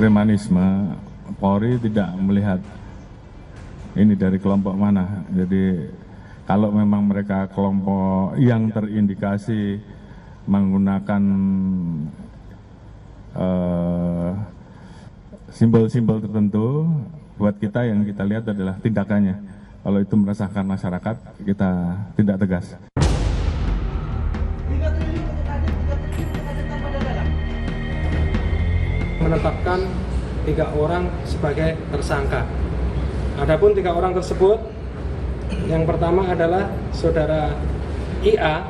premanisme, Polri tidak melihat ini dari kelompok mana. Jadi kalau memang mereka kelompok yang terindikasi menggunakan simbol-simbol tertentu, buat kita yang kita lihat adalah tindakannya. Kalau itu meresahkan masyarakat, kita tidak tegas. Menetapkan 3 orang sebagai tersangka. Adapun 3 orang tersebut, yang pertama adalah saudara IA,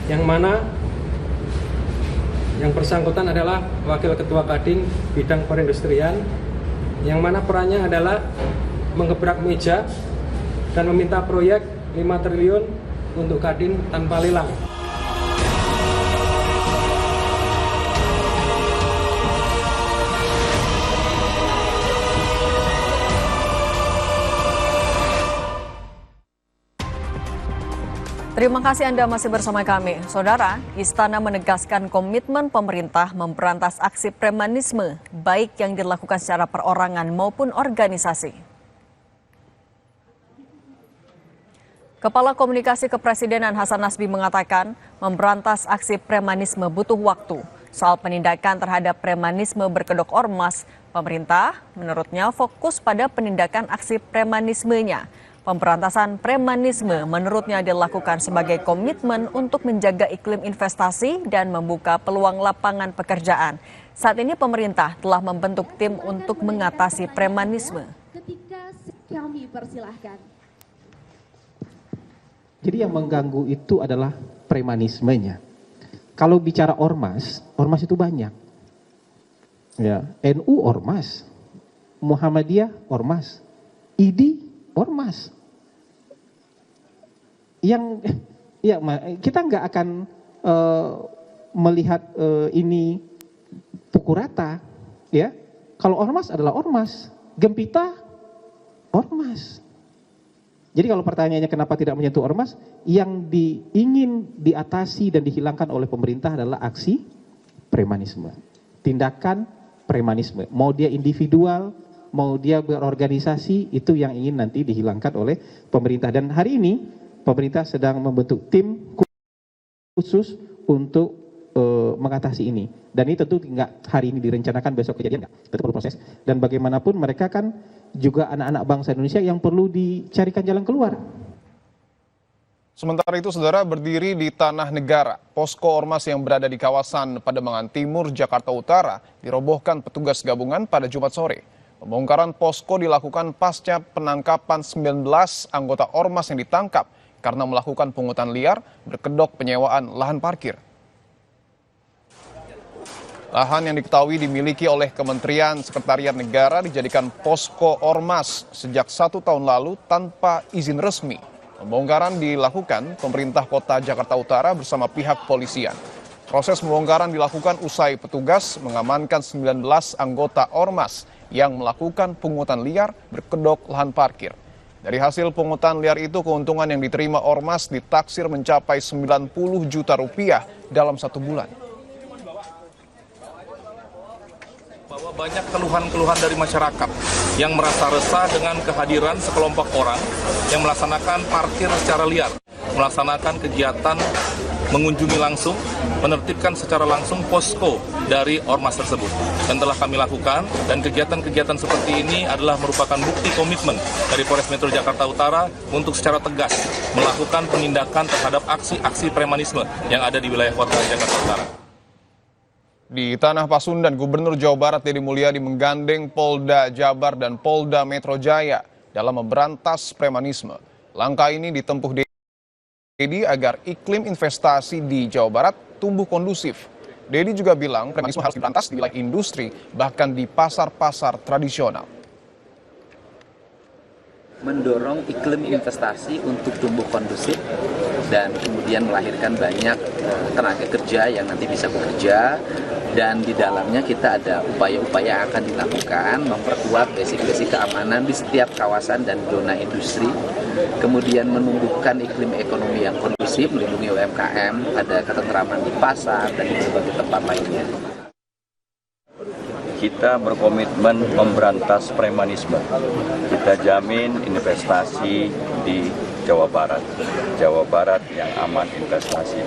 yang mana yang bersangkutan adalah Wakil Ketua Kadin Bidang Perindustrian, yang mana perannya adalah menggebrak meja dan meminta proyek 5 triliun untuk Kadin tanpa lelang. Terima kasih Anda masih bersama kami. Saudara, Istana menegaskan komitmen pemerintah memberantas aksi premanisme, baik yang dilakukan secara perorangan maupun organisasi. Kepala Komunikasi Kepresidenan Hasan Nasbi mengatakan, memberantas aksi premanisme butuh waktu. Soal penindakan terhadap premanisme berkedok ormas, pemerintah menurutnya fokus pada penindakan aksi premanismenya. Pemberantasan premanisme menurutnya dilakukan sebagai komitmen untuk menjaga iklim investasi dan membuka peluang lapangan pekerjaan. Saat ini pemerintah telah membentuk tim untuk mengatasi premanisme. Ketika kami persilahkan. Jadi yang mengganggu itu adalah premanismenya. Kalau bicara ormas, ormas itu banyak. Ya, NU ormas, Muhammadiyah ormas, ID ormas. Yang ya kita nggak akan melihat ini pukul rata, ya. Kalau ormas adalah ormas, Gempita ormas. Jadi kalau pertanyaannya kenapa tidak menyentuh ormas, yang ingin diatasi dan dihilangkan oleh pemerintah adalah aksi premanisme, tindakan premanisme. Mau dia individual, mau dia berorganisasi, itu yang ingin nanti dihilangkan oleh pemerintah. Dan hari ini pemerintah sedang membentuk tim khusus untuk mengatasi ini. Dan ini tentu nggak hari ini direncanakan, besok kejadian nggak. Tentu perlu proses. Dan bagaimanapun mereka kan juga anak-anak bangsa Indonesia yang perlu dicarikan jalan keluar. Sementara itu, saudara, berdiri di tanah negara, posko ormas yang berada di kawasan Pademangan Timur, Jakarta Utara, dirobohkan petugas gabungan pada Jumat sore. Pembongkaran posko dilakukan pasca penangkapan 19 anggota ormas yang ditangkap karena melakukan pungutan liar berkedok penyewaan lahan parkir. Lahan yang diketahui dimiliki oleh Kementerian Sekretariat Negara dijadikan posko ormas sejak 1 tahun lalu tanpa izin resmi. Pembongkaran dilakukan pemerintah kota Jakarta Utara bersama pihak polisian. Proses pembongkaran dilakukan usai petugas mengamankan 19 anggota ormas yang melakukan pungutan liar berkedok lahan parkir. Dari hasil pungutan liar itu, keuntungan yang diterima ormas ditaksir mencapai 90 juta rupiah dalam 1 bulan. Bahwa banyak keluhan-keluhan dari masyarakat yang merasa resah dengan kehadiran sekelompok orang yang melaksanakan parkir secara liar, melaksanakan kegiatan mengunjungi langsung, menertibkan secara langsung posko dari ormas tersebut. Dan telah kami lakukan, dan kegiatan-kegiatan seperti ini adalah merupakan bukti komitmen dari Polres Metro Jakarta Utara untuk secara tegas melakukan penindakan terhadap aksi-aksi premanisme yang ada di wilayah kota Jakarta Utara. Di Tanah Pasundan, Gubernur Jawa Barat Deddy Mulyadi menggandeng Polda Jabar dan Polda Metro Jaya dalam memberantas premanisme. Langkah ini ditempuh Deddy agar iklim investasi di Jawa Barat tumbuh kondusif. Deddy juga bilang premanisme harus diberantas di wilayah industri, bahkan di pasar-pasar tradisional. Mendorong iklim investasi untuk tumbuh kondusif dan kemudian melahirkan banyak tenaga kerja yang nanti bisa bekerja, dan di dalamnya kita ada upaya-upaya yang akan dilakukan memperkuat basic-basic keamanan di setiap kawasan dan zona industri, kemudian menumbuhkan iklim ekonomi yang kondusif, melindungi UMKM, ada ketentraman di pasar dan di berbagai tempat lainnya. kita berkomitmen memberantas premanisme. Kita jamin investasi di Jawa Barat. Jawa Barat yang aman investasi.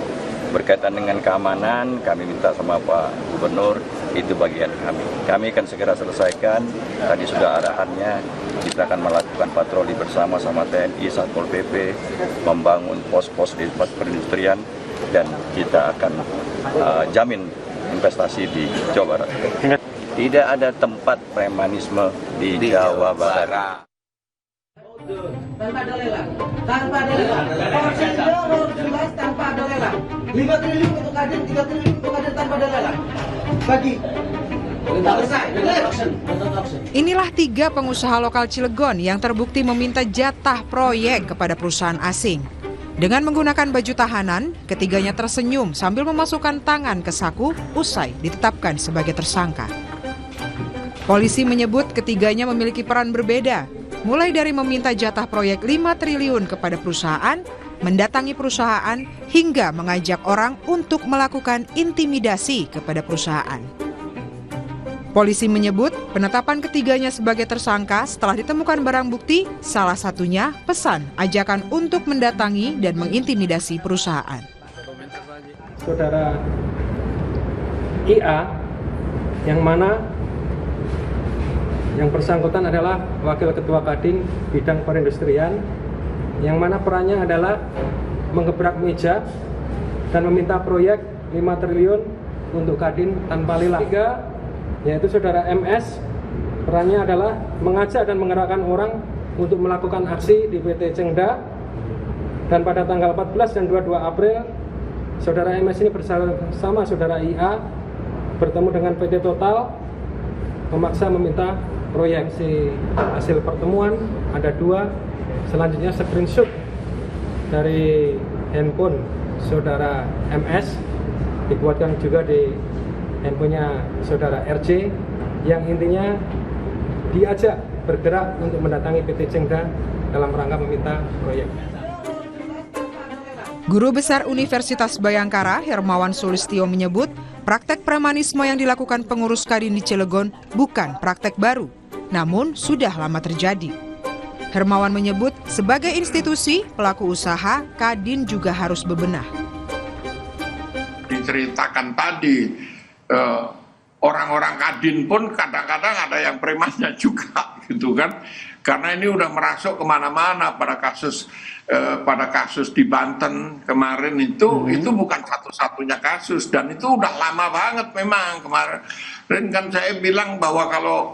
Berkaitan dengan keamanan, kami minta sama Pak Gubernur, itu bagian kami. Kami akan segera selesaikan, tadi sudah arahannya, kita akan melakukan patroli bersama sama TNI, Satpol PP, membangun pos-pos di tempat perindustrian, dan kita akan jamin investasi di Jawa Barat. Tidak ada tempat premanisme di Jawa Barat. Tanpa ada lelang, harus jelas tanpa ada lelang. 5 triliun untuk Kadin, 3 triliun untuk Kadin tanpa ada lelang. Bagi. Inilah 3 pengusaha lokal Cilegon yang terbukti meminta jatah proyek kepada perusahaan asing. Dengan menggunakan baju tahanan, ketiganya tersenyum sambil memasukkan tangan ke saku usai ditetapkan sebagai tersangka. Polisi menyebut ketiganya memiliki peran berbeda, mulai dari meminta jatah proyek 5 triliun kepada perusahaan, mendatangi perusahaan, hingga mengajak orang untuk melakukan intimidasi kepada perusahaan. Polisi menyebut penetapan ketiganya sebagai tersangka setelah ditemukan barang bukti, salah satunya pesan ajakan untuk mendatangi dan mengintimidasi perusahaan. Saudara IA, yang mana yang bersangkutan adalah Wakil Ketua Kadin Bidang Perindustrian, yang mana perannya adalah menggebrak meja dan meminta proyek 5 triliun untuk Kadin tanpa lelang. Yaitu saudara MS, perannya adalah mengajak dan menggerakkan orang untuk melakukan aksi di PT Cengda, dan pada tanggal 14 dan 22 April saudara MS ini bersama saudara IA bertemu dengan PT Total, memaksa meminta proyek. Hasil pertemuan ada 2, selanjutnya screenshot dari handphone saudara MS dibuatkan juga di handphonenya saudara RC, yang intinya diajak bergerak untuk mendatangi PT Cengda dalam rangka meminta proyek. Guru Besar Universitas Bayangkara, Hermawan Sulistyo menyebut praktek premanisme yang dilakukan pengurus Kadin di Cilegon bukan praktek baru, namun sudah lama terjadi. Hermawan menyebut sebagai institusi pelaku usaha, Kadin juga harus bebenah. Diceritakan tadi, orang-orang Kadin pun kadang-kadang ada yang premannya juga, gitu kan? Karena ini udah merasuk kemana-mana pada kasus di Banten kemarin itu bukan satu-satunya kasus, dan itu udah lama banget memang. Kemarin kan saya bilang bahwa kalau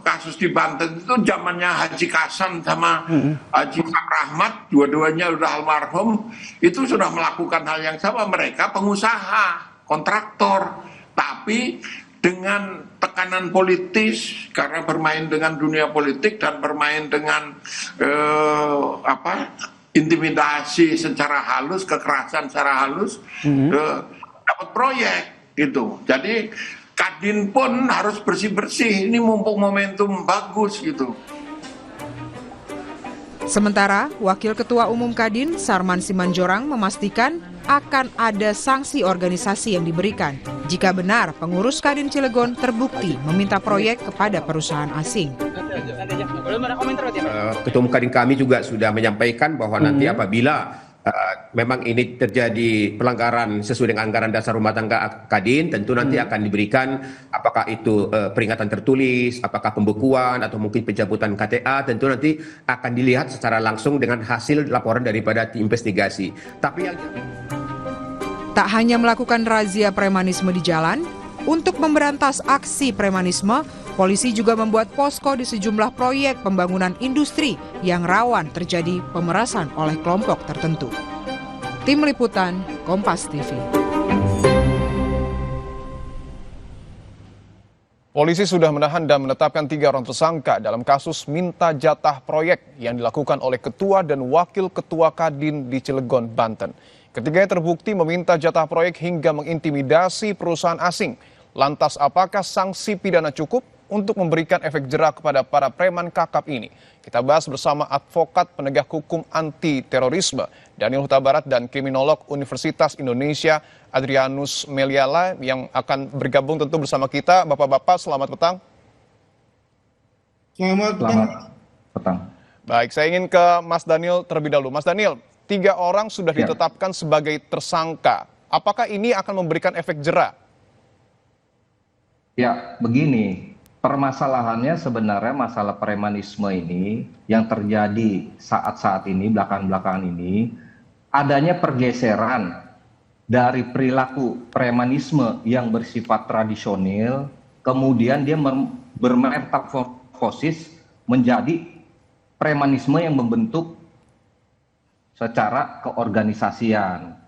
kasus di Banten itu zamannya Haji Kasan sama Haji Rahmat, dua-duanya udah almarhum, itu sudah melakukan hal yang sama. Mereka pengusaha, kontraktor, tapi dengan tekanan politis karena bermain dengan dunia politik dan bermain dengan intimidasi secara halus, kekerasan secara halus, dapat proyek gitu. Jadi Kadin pun harus bersih-bersih, ini mumpung momentum bagus gitu. Sementara Wakil Ketua Umum Kadin, Sarman Simanjorang, memastikan akan ada sanksi organisasi yang diberikan jika benar pengurus Kadin Cilegon terbukti meminta proyek kepada perusahaan asing. Ketua Umum Kadin kami juga sudah menyampaikan bahwa nanti apabila memang ini terjadi pelanggaran sesuai dengan anggaran dasar rumah tangga Kadin, tentu nanti akan diberikan apakah itu peringatan tertulis, apakah pembekuan atau mungkin pencabutan KTA, tentu nanti akan dilihat secara langsung dengan hasil laporan daripada tim investigasi. Tapi yang tak hanya melakukan razia premanisme di jalan, untuk memberantas aksi premanisme, polisi juga membuat posko di sejumlah proyek pembangunan industri yang rawan terjadi pemerasan oleh kelompok tertentu. Tim Liputan, Kompas TV. Polisi sudah menahan dan menetapkan 3 orang tersangka dalam kasus minta jatah proyek yang dilakukan oleh Ketua dan Wakil Ketua Kadin di Cilegon, Banten. Ketiganya terbukti meminta jatah proyek hingga mengintimidasi perusahaan asing. Lantas apakah sanksi pidana cukup? untuk memberikan efek jera kepada para preman kakap ini? Kita bahas bersama advokat penegak hukum anti terorisme Daniel Huta Barat dan kriminolog Universitas Indonesia Adrianus Meliala yang akan bergabung tentu bersama kita. Bapak-bapak, selamat petang. Selamat petang. Baik, saya ingin ke Mas Daniel terlebih dahulu. Mas Daniel, 3 orang sudah ditetapkan sebagai tersangka. Apakah ini akan memberikan efek jera? Ya, begini. Permasalahannya sebenarnya masalah premanisme ini yang terjadi saat-saat ini, belakangan-belakangan ini, adanya pergeseran dari perilaku premanisme yang bersifat tradisional, kemudian dia bermetamorfosis menjadi premanisme yang membentuk secara keorganisasian.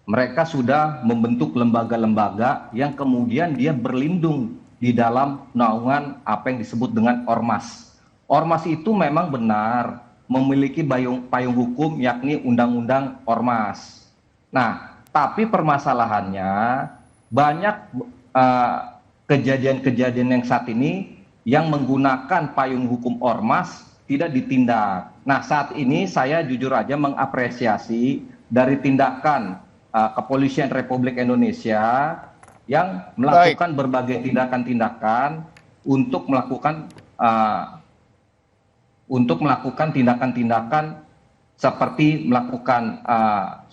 Mereka sudah membentuk lembaga-lembaga yang kemudian dia berlindung di dalam naungan apa yang disebut dengan ormas. Ormas itu memang benar memiliki payung hukum yakni Undang-Undang Ormas. Nah, tapi permasalahannya banyak kejadian-kejadian yang saat ini yang menggunakan payung hukum ormas tidak ditindak. Nah, saat ini saya jujur aja mengapresiasi dari tindakan Kepolisian Republik Indonesia yang melakukan berbagai tindakan-tindakan untuk melakukan tindakan-tindakan seperti melakukan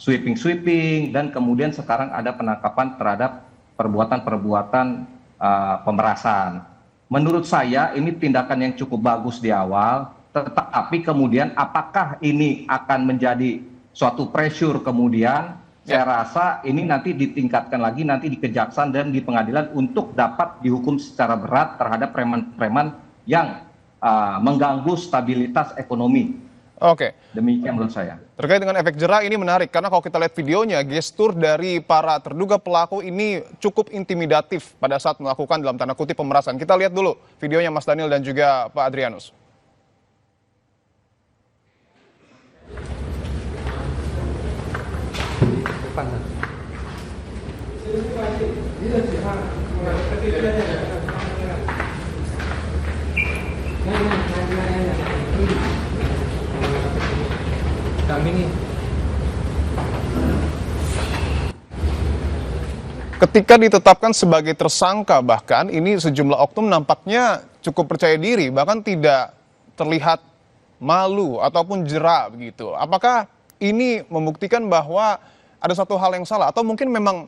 sweeping dan kemudian sekarang ada penangkapan terhadap perbuatan-perbuatan pemerasan. Menurut saya ini tindakan yang cukup bagus di awal, tetapi kemudian apakah ini akan menjadi suatu pressure kemudian? Saya rasa ini nanti ditingkatkan lagi nanti di kejaksaan dan di pengadilan untuk dapat dihukum secara berat terhadap preman-preman yang mengganggu stabilitas ekonomi. Oke. Demikian menurut saya. Terkait dengan efek jera ini menarik karena kalau kita lihat videonya, gestur dari para terduga pelaku ini cukup intimidatif pada saat melakukan dalam tanda kutip pemerasan. Kita lihat dulu videonya Mas Daniel dan juga Pak Adrianus. Kami nih. Ketika ditetapkan sebagai tersangka bahkan ini sejumlah oknum nampaknya cukup percaya diri bahkan tidak terlihat malu ataupun jera begitu. Apakah ini membuktikan bahwa ada satu hal yang salah atau mungkin memang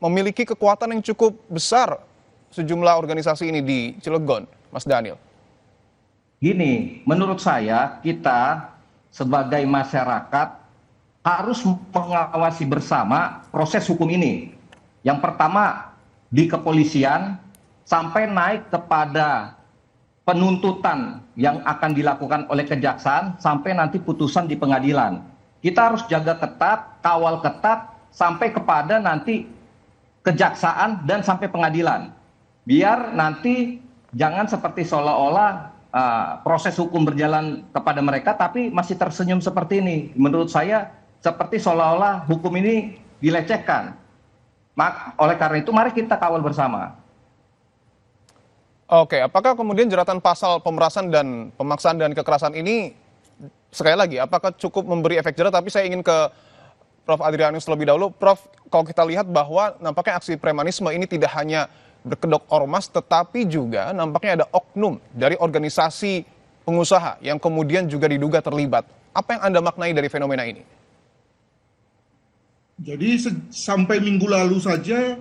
memiliki kekuatan yang cukup besar sejumlah organisasi ini di Cilegon, Mas Daniel? Gini, menurut saya kita sebagai masyarakat harus mengawasi bersama proses hukum ini. Yang pertama di kepolisian sampai naik kepada penuntutan yang akan dilakukan oleh kejaksaan sampai nanti putusan di pengadilan. Kita harus jaga ketat, kawal ketat sampai kepada nanti kejaksaan dan sampai pengadilan. Biar nanti jangan seperti seolah-olah proses hukum berjalan kepada mereka tapi masih tersenyum seperti ini. Menurut saya seperti seolah-olah hukum ini dilecehkan. Oleh karena itu mari kita kawal bersama. Oke, apakah kemudian jeratan pasal pemerasan dan pemaksaan dan kekerasan ini sekali lagi apakah cukup memberi efek jera? Tapi saya ingin ke Prof. Adrianus terlebih dahulu. Prof, kalau kita lihat bahwa nampaknya aksi premanisme ini tidak hanya berkedok ormas tetapi juga nampaknya ada oknum dari organisasi pengusaha yang kemudian juga diduga terlibat. Apa yang Anda maknai dari fenomena ini? Jadi sampai minggu lalu saja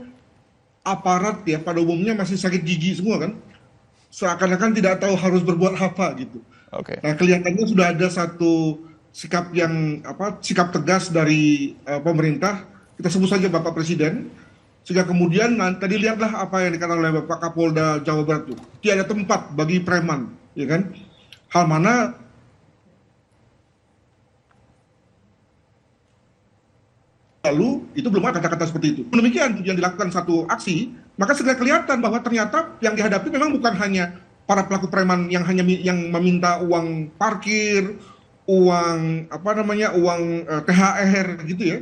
aparat ya pada umumnya masih sakit gigi semua kan, seakan-akan tidak tahu harus berbuat apa gitu. Oke. Nah kelihatannya sudah ada satu sikap yang sikap tegas dari pemerintah, kita sebut saja Bapak Presiden, sehingga kemudian tadi lihatlah apa yang dikatakan oleh Bapak Kapolda Jawa Barat itu, tiada tempat bagi preman, ya kan? Hal mana lalu itu belum ada kata-kata seperti itu. Demikian yang dilakukan satu aksi, maka segera kelihatan bahwa ternyata yang dihadapi memang bukan hanya para pelaku preman yang meminta uang parkir, uang uang THR gitu ya,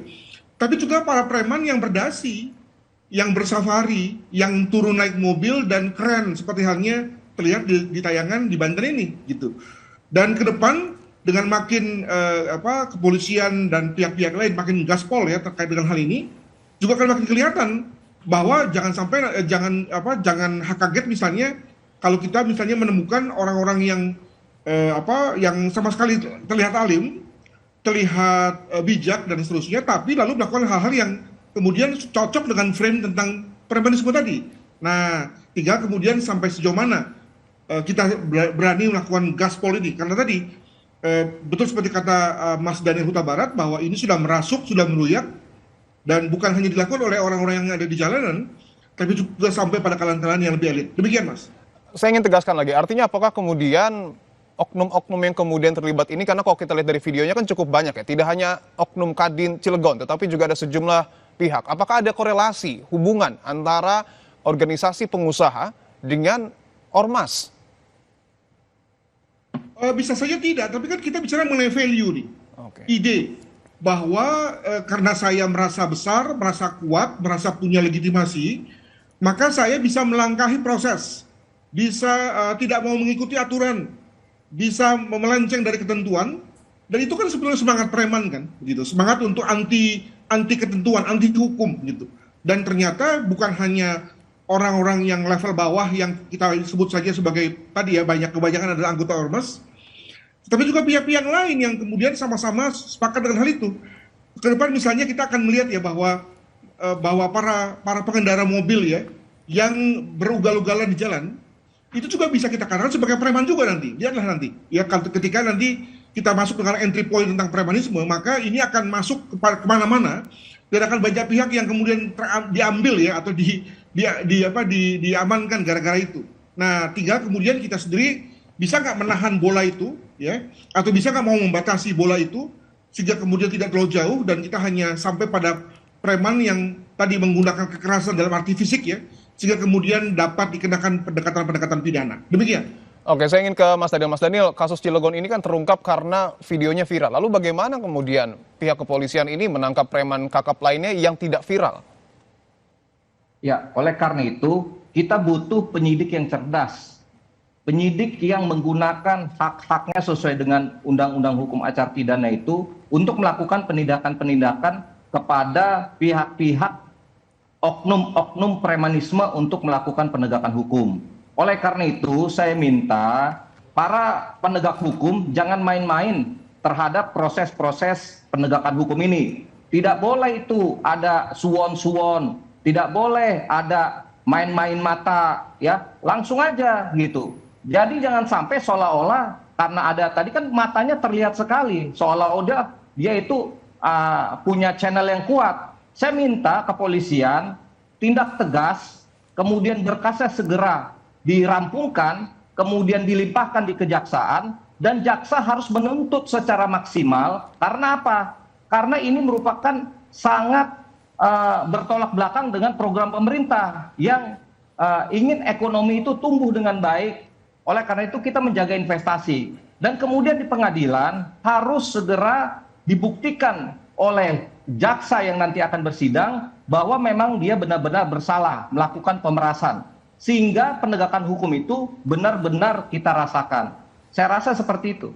tapi juga para preman yang berdasi, yang bersafari, yang turun naik mobil dan keren seperti halnya terlihat di tayangan di Banten ini gitu. Dan ke depan dengan makin kepolisian dan pihak-pihak lain makin gaspol ya terkait dengan hal ini, juga akan makin kelihatan bahwa jangan sampai jangan kaget misalnya kalau kita misalnya menemukan orang-orang yang yang sama sekali terlihat alim, terlihat bijak dan seterusnya, tapi lalu melakukan hal-hal yang kemudian cocok dengan frame tentang premanisme tadi. Nah, tinggal kemudian sampai sejauh mana kita berani melakukan gaspol ini, karena tadi betul seperti kata Mas Daniel Huta Barat bahwa ini sudah merasuk, sudah meruyak, dan bukan hanya dilakukan oleh orang-orang yang ada di jalanan, tapi juga sampai pada kalangan-kalangan yang lebih elit. Demikian, Mas. Saya ingin tegaskan lagi, artinya apakah kemudian oknum-oknum yang kemudian terlibat ini, karena kalau kita lihat dari videonya kan cukup banyak ya, tidak hanya oknum Kadin Cilegon, tetapi juga ada sejumlah pihak. Apakah ada korelasi, hubungan antara organisasi pengusaha dengan ormas? Bisa saja tidak, tapi kan kita bicara mengenai value nih. Ide bahwa karena saya merasa besar, merasa kuat, merasa punya legitimasi, maka saya bisa melangkahi proses, bisa tidak mau mengikuti aturan, bisa melenceng dari ketentuan, dan itu kan sebenarnya semangat preman kan, gitu. Semangat untuk anti ketentuan, anti hukum gitu. Dan ternyata bukan hanya orang-orang yang level bawah yang kita sebut saja sebagai tadi ya kebanyakan adalah anggota ormas, tapi juga pihak-pihak lain yang kemudian sama-sama sepakat dengan hal itu. Ke depan misalnya kita akan melihat ya bahwa para pengendara mobil ya yang berugal-ugalan di jalan itu juga bisa kita katakan sebagai preman juga nanti. Lihatlah nanti ya, ketika nanti kita masuk dengan entry point tentang premanisme, maka ini akan masuk kemana-mana dan akan banyak pihak yang kemudian diambil ya atau diamankan gara-gara itu. Nah, tinggal kemudian kita sendiri bisa nggak menahan bola itu ya, atau bisa nggak mau membatasi bola itu sehingga kemudian tidak terlalu jauh dan kita hanya sampai pada preman yang tadi menggunakan kekerasan dalam arti fisik ya, sehingga kemudian dapat dikenakan pendekatan-pendekatan pidana. Demikian. Oke, saya ingin ke Mas Daniel. Mas Daniel, kasus Cilegon ini kan terungkap karena videonya viral. Lalu bagaimana kemudian pihak kepolisian ini menangkap preman kakap lainnya yang tidak viral? Ya, oleh karena itu kita butuh penyidik yang cerdas. Penyidik yang menggunakan hak-haknya sesuai dengan Undang-Undang Hukum Acara Pidana itu untuk melakukan penindakan-penindakan kepada pihak-pihak oknum-oknum premanisme untuk melakukan penegakan hukum. Oleh karena itu, saya minta para penegak hukum jangan main-main terhadap proses-proses penegakan hukum ini. Tidak boleh itu ada suwon-suwon, tidak boleh ada main-main mata, ya langsung aja gitu. Jadi jangan sampai seolah-olah karena ada tadi kan matanya terlihat sekali, seolah-olah dia itu punya channel yang kuat. Saya minta kepolisian tindak tegas, kemudian berkasnya segera dirampungkan, kemudian dilimpahkan di kejaksaan, dan jaksa harus menuntut secara maksimal. Karena apa? Karena ini merupakan sangat bertolak belakang dengan program pemerintah yang ingin ekonomi itu tumbuh dengan baik. Oleh karena itu kita menjaga investasi. Dan kemudian di pengadilan harus segera dibuktikan oleh jaksa yang nanti akan bersidang bahwa memang dia benar-benar bersalah melakukan pemerasan. Sehingga penegakan hukum itu benar-benar kita rasakan. Saya rasa seperti itu.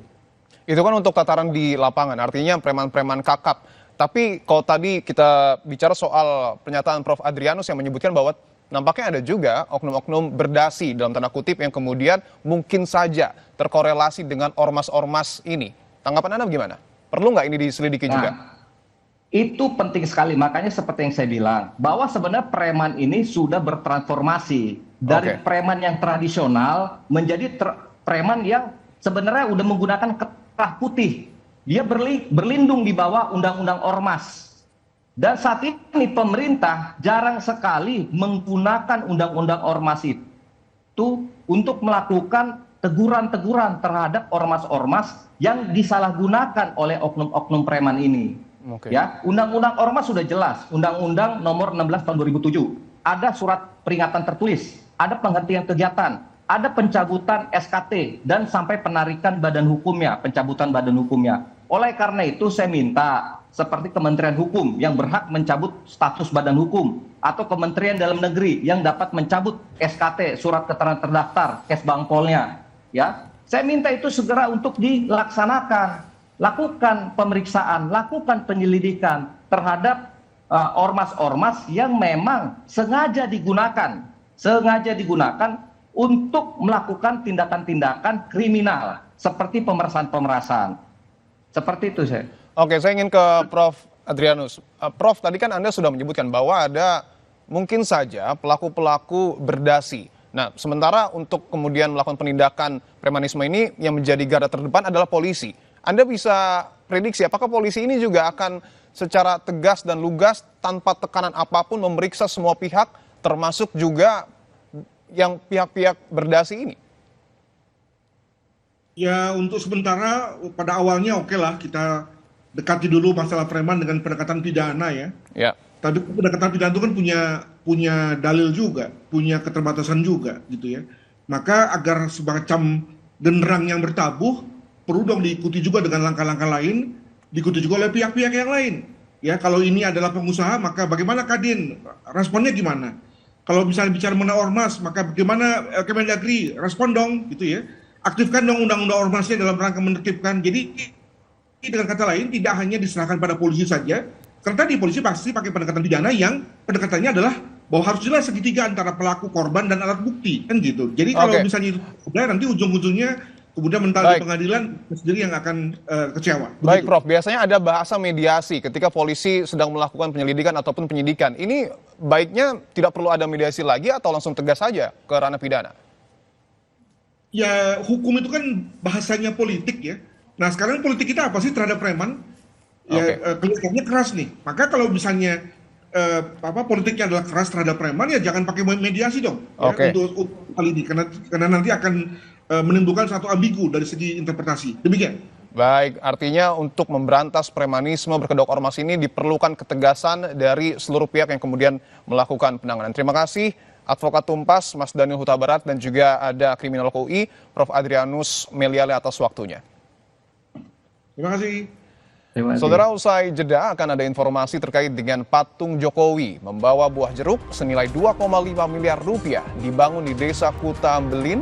Itu kan untuk tataran di lapangan, artinya preman-preman kakap. Tapi kalau tadi kita bicara soal pernyataan Prof. Adrianus yang menyebutkan bahwa nampaknya ada juga oknum-oknum berdasi dalam tanda kutip yang kemudian mungkin saja terkorelasi dengan ormas-ormas ini. Tanggapan Anda bagaimana? Perlu nggak ini diselidiki juga? Itu penting sekali, makanya seperti yang saya bilang, bahwa sebenarnya preman ini sudah bertransformasi dari preman yang tradisional menjadi preman yang sebenarnya udah menggunakan kerah putih. Dia berlindung di bawah undang-undang ormas. Dan saat ini pemerintah jarang sekali menggunakan undang-undang ormas itu untuk melakukan teguran-teguran terhadap ormas-ormas yang disalahgunakan oleh oknum-oknum preman ini. Ya, undang-undang ormas sudah jelas, Undang-Undang Nomor 16 tahun 2007. Ada surat peringatan tertulis, ada penghentian kegiatan, ada pencabutan SKT dan sampai penarikan badan hukumnya, pencabutan badan hukumnya. Oleh karena itu saya minta seperti Kementerian Hukum yang berhak mencabut status badan hukum, atau Kementerian Dalam Negeri yang dapat mencabut SKT, surat keterangan terdaftar, Kesbangpolnya. Ya, saya minta itu segera untuk dilaksanakan, lakukan pemeriksaan, lakukan penyelidikan terhadap ormas-ormas yang memang sengaja digunakan untuk melakukan tindakan-tindakan kriminal seperti pemerasan-pemerasan. Seperti itu saya. Oke, saya ingin ke Prof. Adrianus. Prof, tadi kan Anda sudah menyebutkan bahwa ada mungkin saja pelaku-pelaku berdasi. Nah, sementara untuk kemudian melakukan penindakan premanisme ini yang menjadi garda terdepan adalah polisi. Anda bisa prediksi apakah polisi ini juga akan secara tegas dan lugas tanpa tekanan apapun memeriksa semua pihak, termasuk juga yang pihak-pihak berdasi ini? Ya, untuk sementara pada awalnya oke lah kita dekati dulu masalah preman dengan pendekatan pidana ya. Ya. Tapi pendekatan pidana itu kan punya dalil juga, punya keterbatasan juga gitu ya. Maka agar semacam genderang yang bertabuh perlu dong diikuti juga dengan langkah-langkah lain, diikuti juga oleh pihak-pihak yang lain. Ya, kalau ini adalah pengusaha, maka bagaimana Kadin? Responnya gimana? Kalau misalnya bicara mengenai ormas, maka bagaimana Kemendagri? Respon dong gitu ya. Aktifkan dong undang-undang ormasnya dalam rangka menertibkan. Jadi dengan kata lain tidak hanya diserahkan pada polisi saja, karena tadi polisi pasti pakai pendekatan pidana yang pendekatannya adalah bahwa harus jelas segitiga antara pelaku, korban, dan alat bukti, kan gitu. Jadi kalau misalnya itu udah, nanti ujung-ujungnya kemudian mental di pengadilan sendiri yang akan kecewa. Baik, Prof. Biasanya ada bahasa mediasi ketika polisi sedang melakukan penyelidikan ataupun penyidikan. Ini baiknya tidak perlu ada mediasi lagi atau langsung tegas saja ke ranah pidana? Ya, hukum itu kan bahasanya politik ya. Nah, sekarang politik kita apa sih terhadap preman? Ya, kelihatannya keras nih. Maka kalau misalnya politiknya adalah keras terhadap preman, ya jangan pakai mediasi dong. Ya, untuk hal ini, karena nanti akan menimbulkan satu ambigu dari segi interpretasi. Demikian. Baik, artinya untuk memberantas premanisme berkedok ormas ini diperlukan ketegasan dari seluruh pihak yang kemudian melakukan penanganan. Terima kasih Advokat Tumpas, Mas Daniel Huta Barat, dan juga ada Kriminolog UI, Prof. Adrianus Meliala atas waktunya. Terima kasih. Saudara, usai jeda akan ada informasi terkait dengan patung Jokowi membawa buah jeruk senilai 2,5 miliar rupiah dibangun di Desa Kuta Belin,